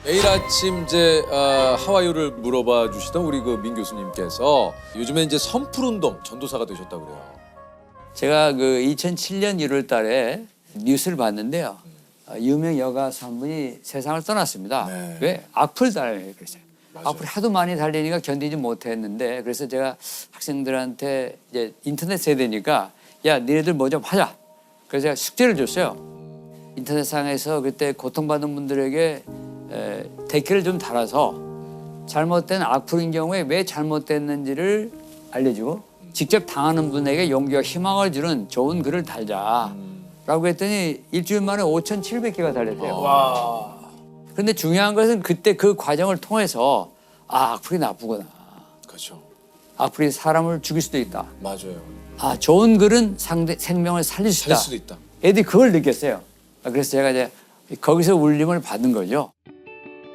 매일 아침 이제 하와이유를 물어봐 주시던 우리 그 민 교수님께서 요즘에 이제 선풀 운동 전도사가 되셨다 그래요. 제가 그 2007년 1월 달에 뉴스를 봤는데요. 유명 여가수 한 분이 세상을 떠났습니다. 네. 왜? 악플 달려요. 그랬어요. 맞아요. 악플이 하도 많이 달리니까 견디지 못했는데 그래서 제가 학생들한테 이제 인터넷 세대니까 야, 니네들 뭐 좀 하자. 그래서 제가 숙제를 줬어요. 인터넷상에서 그때 고통받는 분들에게 댓글을 좀 달아서 잘못된 악플인 경우에 왜 잘못됐는지를 알려주고 직접 당하는 분에게 용기와 희망을 주는 좋은 글을 달자. 라고 했더니 일주일 만에 5,700개가 달렸대요. 와. 그런데 중요한 것은 그때 그 과정을 통해서 악플이 나쁘구나. 그렇죠. 악플이 사람을 죽일 수도 있다. 맞아요. 좋은 글은 상대 생명을 살릴 수 있다. 살 수도 있다. 애들이 그걸 느꼈어요. 그래서 제가 이제 거기서 울림을 받은 거죠.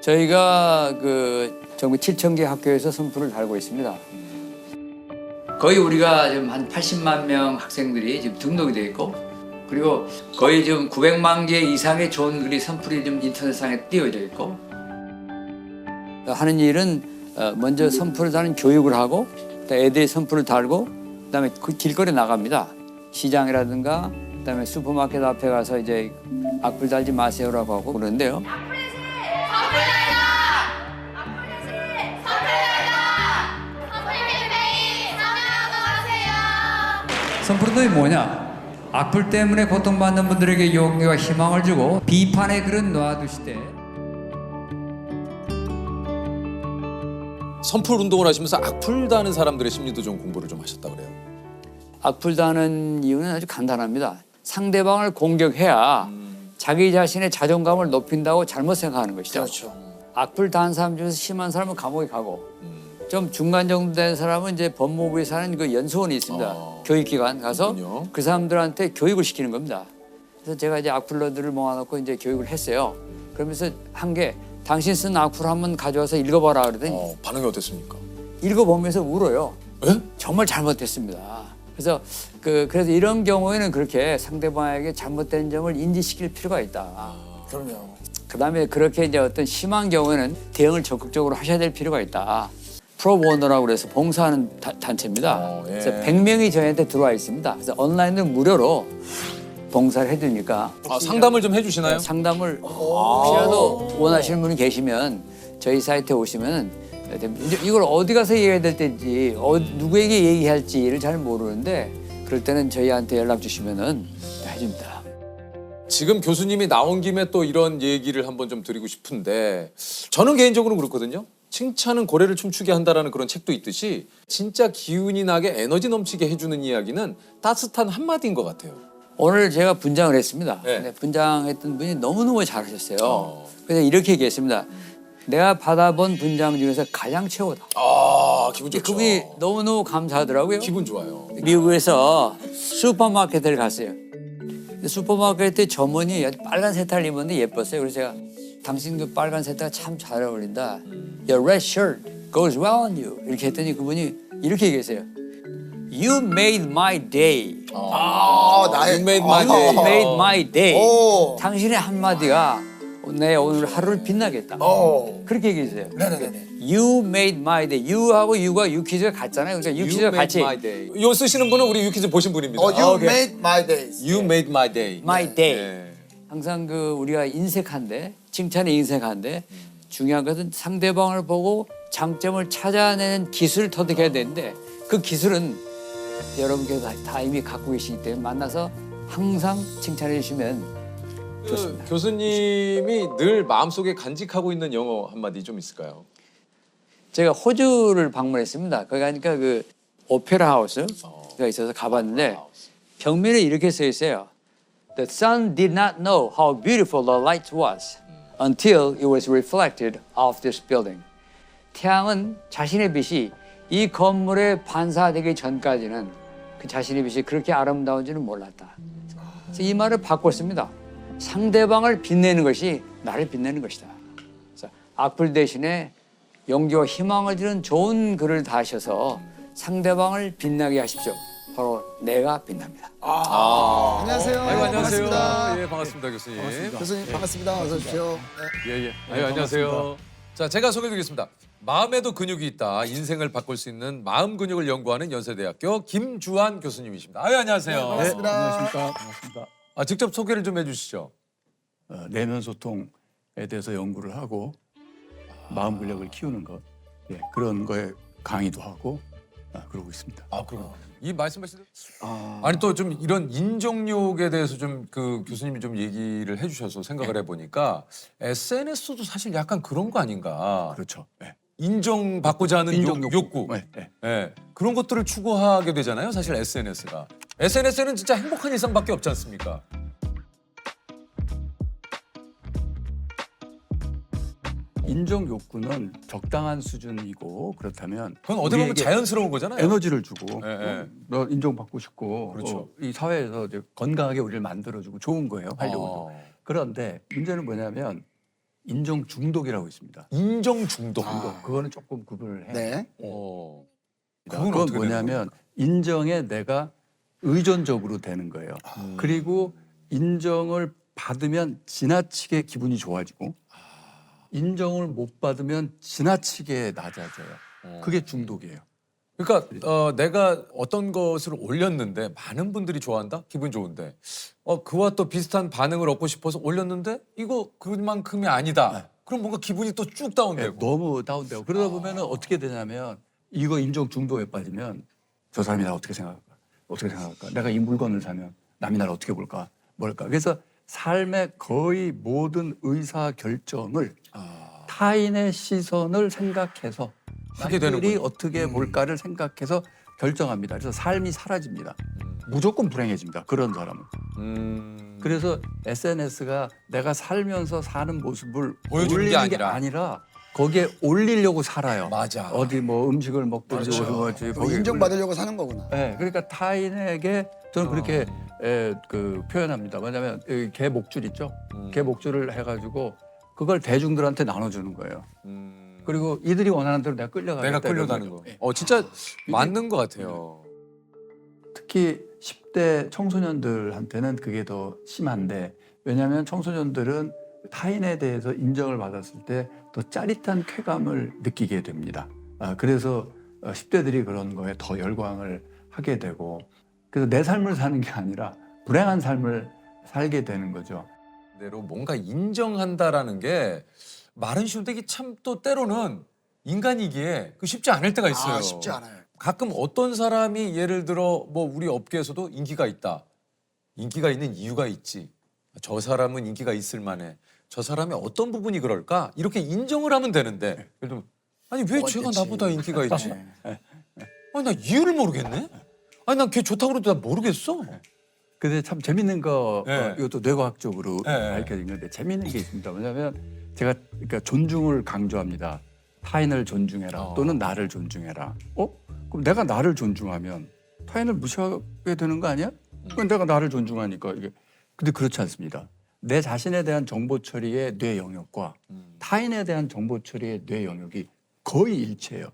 저희가 그 전국 7,000개 학교에서 선풀을 달고 있습니다. 거의 우리가 지금 한 80만 명 학생들이 지금 등록이 되어 있고 그리고 거의 지금 900만 개 이상의 좋은 글이 선풀이 좀 인터넷상에 띄워져 있고 하는 일은 먼저 선풀을 다는 교육을 하고 애들이 선풀을 달고 그다음에 그 길거리에 나갑니다. 시장이라든가 그다음에 슈퍼마켓 앞에 가서 이제 악플 달지 마세요라고 하고 그러는데요. 선풀운동이 뭐냐? 악플 때문에 고통받는 분들에게 용기와 희망을 주고 비판의 글은 놔두시되 선풀 운동을 하시면서 악플 다는 사람들의 심리도 좀 공부를 좀 하셨다 그래요. 악플 다는 이유는 아주 간단합니다. 상대방을 공격해야 자기 자신의 자존감을 높인다고 잘못 생각하는 것이죠. 그렇죠. 악플 다는 사람 중에서 심한 사람은 감옥에 가고 좀 중간 정도 된 사람은 이제 법무부에 사는 그 연수원이 있습니다. 교육기관 가서 그렇군요. 그 사람들한테 교육을 시키는 겁니다. 그래서 제가 이제 악플러들을 모아놓고 이제 교육을 했어요. 그러면서 한 게 당신 쓴 악플 한번 가져와서 읽어봐라 그러더니 반응이 어땠습니까? 읽어보면서 울어요. 에? 정말 잘못됐습니다. 그래서 그래서 이런 경우에는 그렇게 상대방에게 잘못된 점을 인지시킬 필요가 있다. 그럼요. 그다음에 그렇게 이제 어떤 심한 경우에는 대응을 적극적으로 하셔야 될 필요가 있다. 프로보너라고 그래서 봉사하는 단체입니다. 예. 그래서 100명이 저희한테 들어와 있습니다. 그래서 온라인으로 무료로 봉사를 해주니까 상담을 좀 해주시나요? 상담을 혹시라도 원하시는 분이 계시면 저희 사이트에 오시면 이걸 어디 가서 얘기해야 될 때인지 누구에게 얘기할지를 잘 모르는데 그럴 때는 저희한테 연락 주시면은 해줍니다. 지금 교수님이 나온 김에 또 이런 얘기를 한번 좀 드리고 싶은데 저는 개인적으로 그렇거든요. 칭찬은 고래를 춤추게 한다라는 그런 책도 있듯이 진짜 기운이 나게 에너지 넘치게 해주는 이야기는 따뜻한 한마디인 것 같아요. 오늘 제가 분장을 했습니다. 네. 근데 분장했던 분이 너무너무 잘하셨어요. 그래서 이렇게 얘기했습니다. 내가 받아본 분장 중에서 가장 최고다. 기분 좋죠. 그분이 너무너무 감사하더라고요. 기분 좋아요. 미국에서 슈퍼마켓을 갔어요. 근데 슈퍼마켓에 점원이 빨간 세타를 입었는데 예뻤어요. 그래서 제가 당신 그 빨간 세타가 참 잘 어울린다. Your red shirt goes well on you. 이렇게 했더니 그분이 이렇게 얘기했어요. You made my day. 나의 You made my You day. made my day. 오. 당신의 한마디가 내 오늘 하루를 빛나겠다. 그렇게 얘기했어요. 네네네. You made my day. You하고 you가 유퀴즈가 같잖아요. 그러니까 유퀴즈가 같이 my day. 요 쓰시는 분은 우리 유퀴즈 보신 분입니다. You 오케이. made my days. You made my day. my day. 네. 항상 그 우리가 인색한데 칭찬이 인색한데 중요한 것은 상대방을 보고 장점을 찾아내는 기술을 터득해야 되는데 그 기술은 여러분께서 다 이미 갖고 계시기 때문에 만나서 항상 칭찬해 주시면 좋습니다. 교수님이 늘 마음속에 간직하고 있는 영어 한마디 좀 있을까요? 제가 호주를 방문했습니다. 거기 가니까 그 오페라 하우스가 있어서 가봤는데 벽면에 이렇게 써 있어요. The sun did not know how beautiful the light was until it was reflected off this building. 태양은 자신의 빛이 이 건물에 반사되기 전까지는 그 자신의 빛이 그렇게 아름다운지는 몰랐다. 그래서 이 말을 바꿨습니다. 상대방을 빛내는 것이 나를 빛내는 것이다. 그래서 악플 대신에 용기와 희망을 주는 좋은 글을 다셔서 상대방을 빛나게 하십시오. 바로 내가 빛납니다. 안녕하세요. 아이고, 안녕하세요. 반갑습니다. 예, 반갑습니다, 교수님. 교수님 반갑습니다. 어서 오십시오. 네. 예, 예. 아유, 안녕하세요. 자, 제가 소개드리겠습니다. 마음에도 근육이 있다. 인생을 바꿀 수 있는 마음 근육을 연구하는 연세대학교 김주한 교수님이십니다. 아유, 안녕하세요. 네, 반갑습니다. 안녕하십니까. 반갑습니다. 직접 소개를 좀 해주시죠. 내면 소통에 대해서 연구를 하고 마음 근력을 키우는 것, 예, 그런 거에 강의도 하고 그러고 있습니다. 그럼 이 말씀하신 아니 또 좀 이런 인정욕에 대해서 좀 그 교수님이 좀 얘기를 해주셔서 생각을 해보니까 SNS도 사실 약간 그런 거 아닌가. 그렇죠. 예. 인정받고자 하는 인정 욕구. 예, 예. 예. 그런 것들을 추구하게 되잖아요. 사실 SNS가. SNS는 진짜 행복한 일상밖에 없지 않습니까? 인정 욕구는 적당한 수준이고 그렇다면 그건 어디 보면 우리에게 자연스러운 거잖아요. 에너지를 주고 예, 예. 너 인정받고 싶고 그렇죠. 이 사회에서 이제 건강하게 우리를 만들어주고 좋은 거예요. 활력으로. 어. 그런데 문제는 뭐냐면 인정 중독이라고 있습니다. 인정 중독. 그거는 조금 구분을 해요. 네. 그건 그건 어떻게 되는 뭐냐면 인정에 내가 의존적으로 되는 거예요. 그리고 인정을 받으면 지나치게 기분이 좋아지고 인정을 못 받으면 지나치게 낮아져요. 그게 중독이에요. 그러니까 내가 어떤 것을 올렸는데 많은 분들이 좋아한다? 기분 좋은데 그와 또 비슷한 반응을 얻고 싶어서 올렸는데 이거 그만큼이 아니다. 그럼 뭔가 기분이 또 쭉 예, 다운되고. 너무 다운되고 그러다 보면은 어떻게 되냐면 이거 인정 중독에 빠지면 저 사람이 나 어떻게 생각할까? 어떻게 생각할까? 내가 이 물건을 사면 남이 나를 어떻게 볼까? 뭘까? 그래서 삶의 거의 모든 의사 결정을 타인의 시선을 생각해서 하게 남들이 되는군요. 어떻게 볼까를 생각해서 결정합니다. 그래서 삶이 사라집니다. 무조건 불행해집니다. 그런 사람은. 그래서 SNS가 내가 살면서 사는 모습을 보여주는 게 올리는 아니라. 거기에 올리려고 살아요. 맞아. 어디 뭐 음식을 먹든지 그렇죠. 뭐지 뭐 인정받으려고 사는 거구나. 네, 그러니까 타인에게 저는 그렇게 그 표현합니다. 뭐냐면 여기 개 목줄 있죠. 개 목줄을 해가지고 그걸 대중들한테 나눠주는 거예요. 그리고 이들이 원하는 대로 내가 끌려가겠다. 내가 이런 끌려가는 거죠. 거. 예. 진짜 맞는 것 같아요. 특히 10대 청소년들한테는 그게 더 심한데 왜냐하면 청소년들은 타인에 대해서 인정을 받았을 때 더 짜릿한 쾌감을 느끼게 됩니다. 그래서 10대들이 그런 거에 더 열광을 하게 되고 그래서 내 삶을 사는 게 아니라 불행한 삶을 살게 되는 거죠. 대로 뭔가 인정한다라는 게 말은 쉬운데 이게 참 또 때로는 인간이기에 쉽지 않을 때가 있어요. 쉽지 않아요. 가끔 어떤 사람이 예를 들어 뭐 우리 업계에서도 인기가 있다. 인기가 있는 이유가 있지. 저 사람은 인기가 있을 만해. 저 사람의 어떤 부분이 그럴까? 이렇게 인정을 하면 되는데 예를 들면 아니 왜 뭐가 쟤가 있겠지. 나보다 인기가 있지? 아니 나 이유를 모르겠네. 아니 난 걔 좋다고 그래도 나 모르겠어. 근데 참 재밌는 거 네. 이것도 뇌과학적으로 네. 밝혀진 건데 재밌는 게 있습니다. 뭐냐면 제가 그러니까 존중을 강조합니다. 타인을 존중해라 또는 나를 존중해라. 그럼 내가 나를 존중하면 타인을 무시하게 되는 거 아니야? 그럼 내가 나를 존중하니까 이게 근데 그렇지 않습니다. 내 자신에 대한 정보 처리의 뇌 영역과 타인에 대한 정보 처리의 뇌 영역이 거의 일치해요.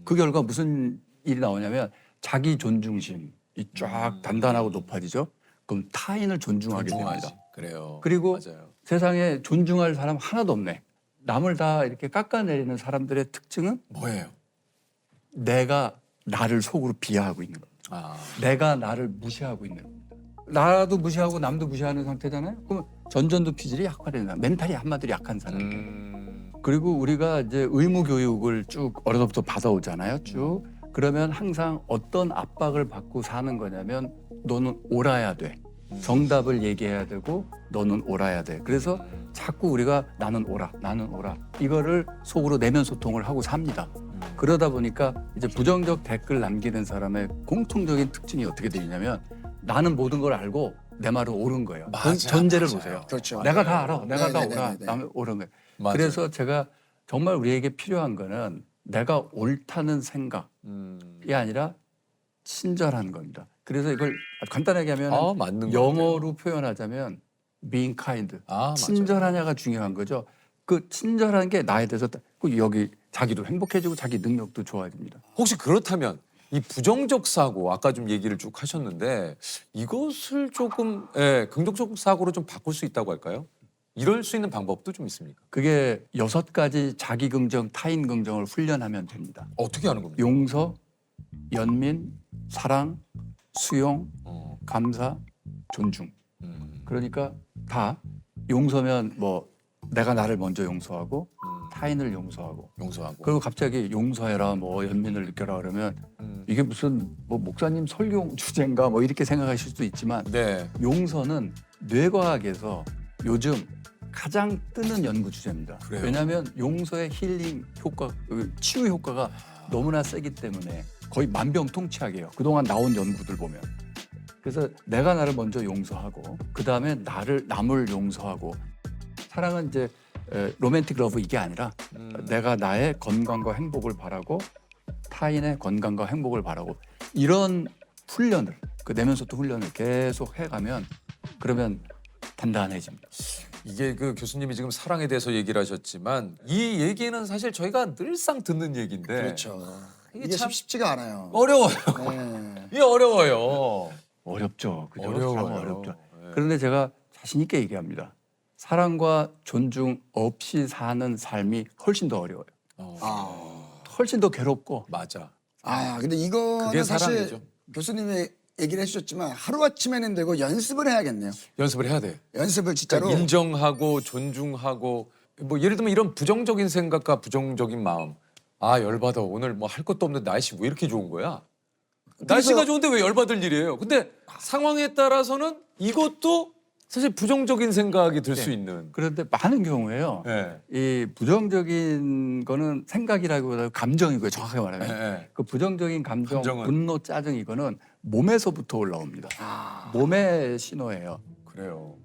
그 결과 무슨 일이 나오냐면 자기 존중심이 쫙 단단하고 높아지죠. 그럼 타인을 존중하게 존중하지. 됩니다. 그래요. 그리고 맞아요. 세상에 존중할 사람 하나도 없네. 남을 다 이렇게 깎아내리는 사람들의 특징은 뭐예요? 내가 나를 속으로 비하하고 있는 겁니다. 아, 내가 나를 무시하고 있는 겁니다. 나도 무시하고 남도 무시하는 상태잖아요. 그럼 전전도피질이 약화되는 사람, 멘탈이 한마디로 약한 사람. 그리고 우리가 이제 의무 교육을 쭉 어려서부터 받아오잖아요. 쭉. 그러면 항상 어떤 압박을 받고 사는 거냐면 너는 옳아야 돼. 정답을 얘기해야 되고 너는 옳아야 돼. 그래서 자꾸 우리가 나는 옳아, 나는 옳아. 이거를 속으로 내면 소통을 하고 삽니다. 그러다 보니까 이제 부정적 댓글 남기는 사람의 공통적인 특징이 어떻게 되냐면 나는 모든 걸 알고 내 말은 옳은 거예요. 맞아, 전제를 맞아요. 보세요. 그렇죠. 내가 다 알아. 내가 다 네네네네. 옳아. 남은 옳은 거예요. 맞아요. 그래서 제가 정말 우리에게 필요한 거는 내가 옳다는 생각이 아니라 친절한 겁니다. 그래서 이걸 간단하게 하면 맞는 것 영어로 표현하자면 being kind, 맞아요. 친절하냐가 중요한 거죠. 그 친절한 게 나에 대해서 그 여기 자기도 행복해지고 자기 능력도 좋아집니다. 혹시 그렇다면 이 부정적 사고 아까 좀 얘기를 쭉 하셨는데 이것을 조금 긍정적 사고로 좀 바꿀 수 있다고 할까요? 이럴 수 있는 방법도 좀 있습니까? 그게 6가지 자기 긍정, 타인 긍정을 훈련하면 됩니다. 어떻게 하는 겁니까? 용서, 연민, 사랑, 수용, 감사, 존중. 그러니까 다 용서면 뭐 내가 나를 먼저 용서하고 타인을 용서하고 용서하고. 그리고 갑자기 용서해라 뭐 연민을 느껴라 그러면 이게 무슨 뭐 목사님 설교 주제인가 뭐 이렇게 생각하실 수도 있지만 네. 용서는 뇌과학에서 요즘 가장 뜨는 연구 주제입니다. 그래요? 왜냐하면 용서의 힐링 효과, 치유 효과가 너무나 세기 때문에 거의 만병통치약이에요. 그동안 나온 연구들 보면. 그래서 내가 나를 먼저 용서하고 그 다음에 남을 용서하고 사랑은 이제 로맨틱 러브 이게 아니라 내가 나의 건강과 행복을 바라고 타인의 건강과 행복을 바라고 이런 훈련을 그 내면소통 훈련을 계속 해가면 그러면 단단해집니다. 이게 그 교수님이 지금 사랑에 대해서 얘기를 하셨지만 이 얘기는 사실 저희가 늘상 듣는 얘기인데 그렇죠. 이게 이게 참 쉽지가 않아요. 어려워요. 네. 이게 어려워요. 어렵죠. 그죠? 어려워요. 사랑은 어렵죠. 네. 그런데 제가 자신 있게 얘기합니다. 사랑과 존중 없이 사는 삶이 훨씬 더 어려워요. 아, 훨씬 더 괴롭고 맞아. 근데 이거는 그게 사실 사랑이죠. 교수님이 얘기를 해주셨지만 하루아침에는 되고 연습을 해야겠네요. 연습을 해야 돼. 연습을 진짜로. 그러니까 인정하고 존중하고 뭐 예를 들면 이런 부정적인 생각과 부정적인 마음. 아 열받아 오늘 뭐 할 것도 없는데 날씨 왜 이렇게 좋은 거야? 날씨가 좋은데 왜 열받을 일이에요? 근데 상황에 따라서는 이것도 사실 부정적인 생각이 들 수 있는. 그런데 많은 경우에요. 네. 이 부정적인 거는 생각이라기보다 감정이고요. 정확하게 말하면. 네. 그 부정적인 감정, 감정은? 분노, 짜증 이거는 몸에서부터 올라옵니다. 몸의 신호예요. 그래요.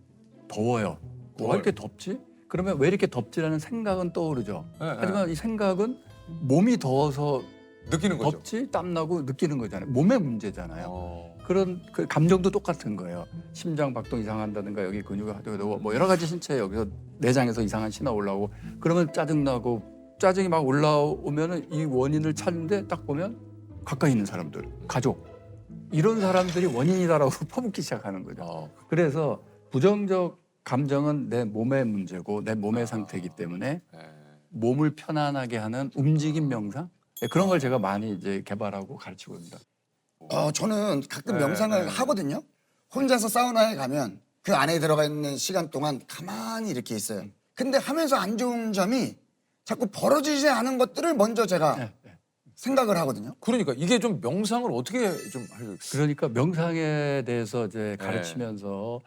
더워요. 왜 이렇게 덥지? 그러면 왜 이렇게 덥지라는 생각은 떠오르죠. 네, 하지만 이 생각은 몸이 더워서 느끼는 거죠. 덥지, 땀나고 느끼는 거잖아요. 몸의 문제잖아요. 어. 그런 그 감정도 똑같은 거예요. 심장 박동 이상한다든가 여기 근육이 하더라도 뭐 여러 가지 신체 여기서 내장에서 이상한 신호 올라오고 그러면 짜증나고 짜증이 막 올라오면은 이 원인을 찾는데 딱 보면 가까이 있는 사람들, 가족 이런 사람들이 원인이다라고 퍼붓기 시작하는 거죠. 어. 그래서 부정적 감정은 내 몸의 문제고 내 몸의 상태이기 때문에 네. 몸을 편안하게 하는 움직임 명상 그런 걸 제가 많이 이제 개발하고 가르치고 있습니다. 저는 가끔 네, 명상을 네. 하거든요. 혼자서 사우나에 가면 그 안에 들어가 있는 시간 동안 가만히 이렇게 있어요. 근데 하면서 안 좋은 점이 자꾸 벌어지지 않은 것들을 먼저 제가 생각을 하거든요. 그러니까 이게 좀 명상을 어떻게 좀 할? 그러니까 명상에 대해서 이제 가르치면서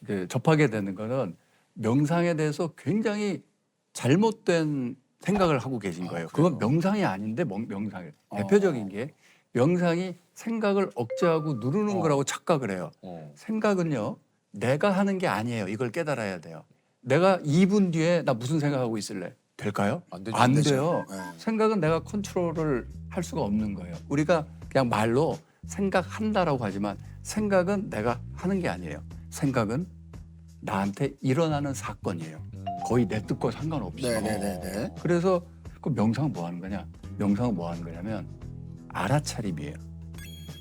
이제 접하게 되는 거는 명상에 대해서 굉장히 잘못된 생각을 하고 계신 거예요. 그건 명상이 아닌데 명상이에요. 대표적인 게 명상이 생각을 억제하고 누르는 거라고 착각을 해요. 생각은요, 내가 하는 게 아니에요. 이걸 깨달아야 돼요. 내가 2분 뒤에 나 무슨 생각하고 있을래? 될까요? 안 되죠. 안 되죠. 돼요. 네. 생각은 내가 컨트롤을 할 수가 없는 거예요. 우리가 그냥 말로 생각한다라고 하지만 생각은 내가 하는 게 아니에요. 생각은 나한테 일어나는 사건이에요. 거의 내 뜻과 상관없이. 네네네. 그래서 그 명상은 뭐 하는 거냐? 명상은 뭐 하는 거냐면 알아차림이에요.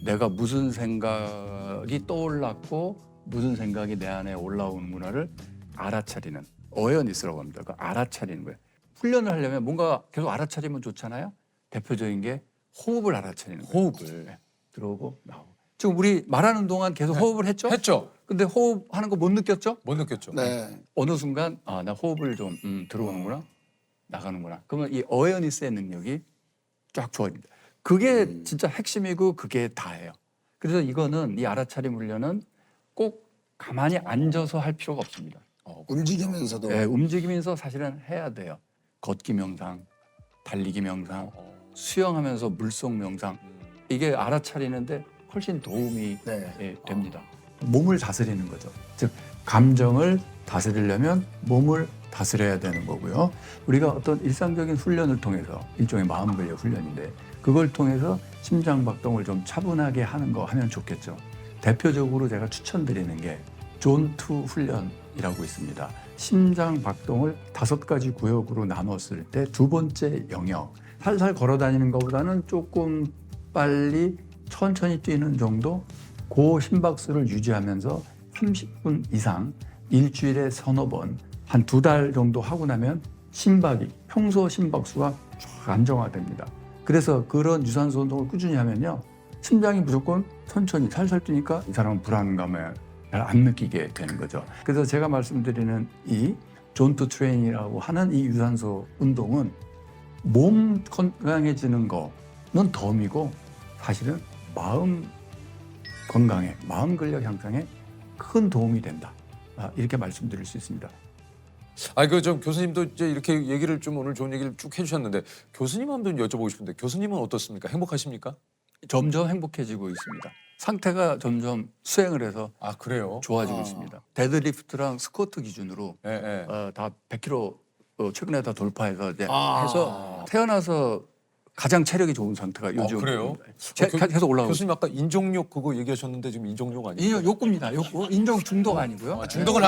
내가 무슨 생각이 떠올랐고 무슨 생각이 내 안에 올라오는구나를 알아차리는 어웨어니스라고 합니다. 그 알아차리는 거예요. 훈련을 하려면 뭔가 계속 알아차리면 좋잖아요. 대표적인 게 호흡을 알아차리는 거예요. 호흡을. 네. 들어오고 나오고. 지금 우리 말하는 동안 계속 호흡을 했죠? 했죠. 근데 호흡하는 거 못 느꼈죠? 못 느꼈죠. 네. 어느 순간 나 호흡을 좀 들어오는구나 나가는구나. 그러면 이 어웨어니스의 능력이 쫙 좋아집니다. 그게 진짜 핵심이고 그게 다예요. 그래서 이거는 이 알아차림 훈련은 꼭 가만히 앉아서 할 필요가 없습니다. 움직이면서도. 네, 움직이면서 사실은 해야 돼요. 걷기 명상, 달리기 명상, 수영하면서 물속 명상 이게 알아차리는데 훨씬 도움이 네. 됩니다. 몸을 다스리는 거죠. 즉 감정을 다스리려면 몸을 다스려야 되는 거고요. 우리가 어떤 일상적인 훈련을 통해서 일종의 마음 관리 훈련인데 그걸 통해서 심장 박동을 좀 차분하게 하는 거 하면 좋겠죠. 대표적으로 제가 추천드리는 게 존2 훈련이라고 있습니다. 심장 박동을 5가지 구역으로 나눴을 때 두 번째 영역 살살 걸어 다니는 것보다는 조금 빨리 천천히 뛰는 정도 그 심박수를 유지하면서 30분 이상 일주일에 서너 번 한 2달 정도 하고 나면 심박이 평소 심박수가 쫙 안정화됩니다. 그래서 그런 유산소 운동을 꾸준히 하면요. 심장이 무조건 천천히 살살 뛰니까 이 사람은 불안감을 잘 안 느끼게 되는 거죠. 그래서 제가 말씀드리는 이 존투 트레이닝이라고 하는 이 유산소 운동은 몸 건강해지는 거는 덤이고 사실은 마음 건강에, 마음 근력 향상에 큰 도움이 된다. 이렇게 말씀드릴 수 있습니다. 그 좀 교수님도 이제 이렇게 얘기를 좀 오늘 좋은 얘기를 쭉 해주셨는데 교수님 한번 여쭤보고 싶은데 교수님은 어떻습니까? 행복하십니까? 점점 행복해지고 있습니다. 상태가 점점 수행을 해서 아 그래요? 좋아지고 있습니다. 데드리프트랑 스쿼트 기준으로 예, 예. 다 100kg 최근에 다 돌파해서 이제 해서 태어나서 가장 체력이 좋은 상태가 요즘. 그래요? 계속 올라오고. 교수님 아까 인종욕 그거 얘기하셨는데 지금 인종욕 아니에요? 욕구입니다. 욕구. 인정 중독 아니고요. 중독은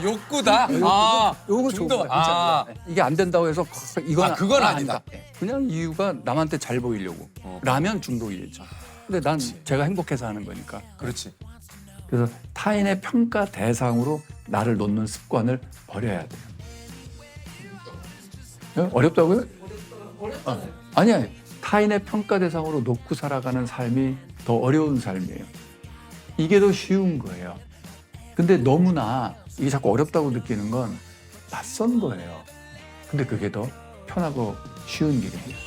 욕구다. 요거 중독. 좋습니다. 이게 안 된다고 해서 이건 그건 아니다. 그냥 이유가 남한테 잘 보이려고. 라면 중독이겠죠. 근데 난 제가 행복해서 하는 거니까. 그렇지. 그래서 타인의 평가 대상으로 나를 놓는 습관을 버려야 돼요. 어렵다고요? 아니야. 타인의 평가 대상으로 놓고 살아가는 삶이 더 어려운 삶이에요. 이게 더 쉬운 거예요. 근데 너무나 이게 자꾸 어렵다고 느끼는 건 낯선 거예요. 근데 그게 더 편하고 쉬운 길입니다.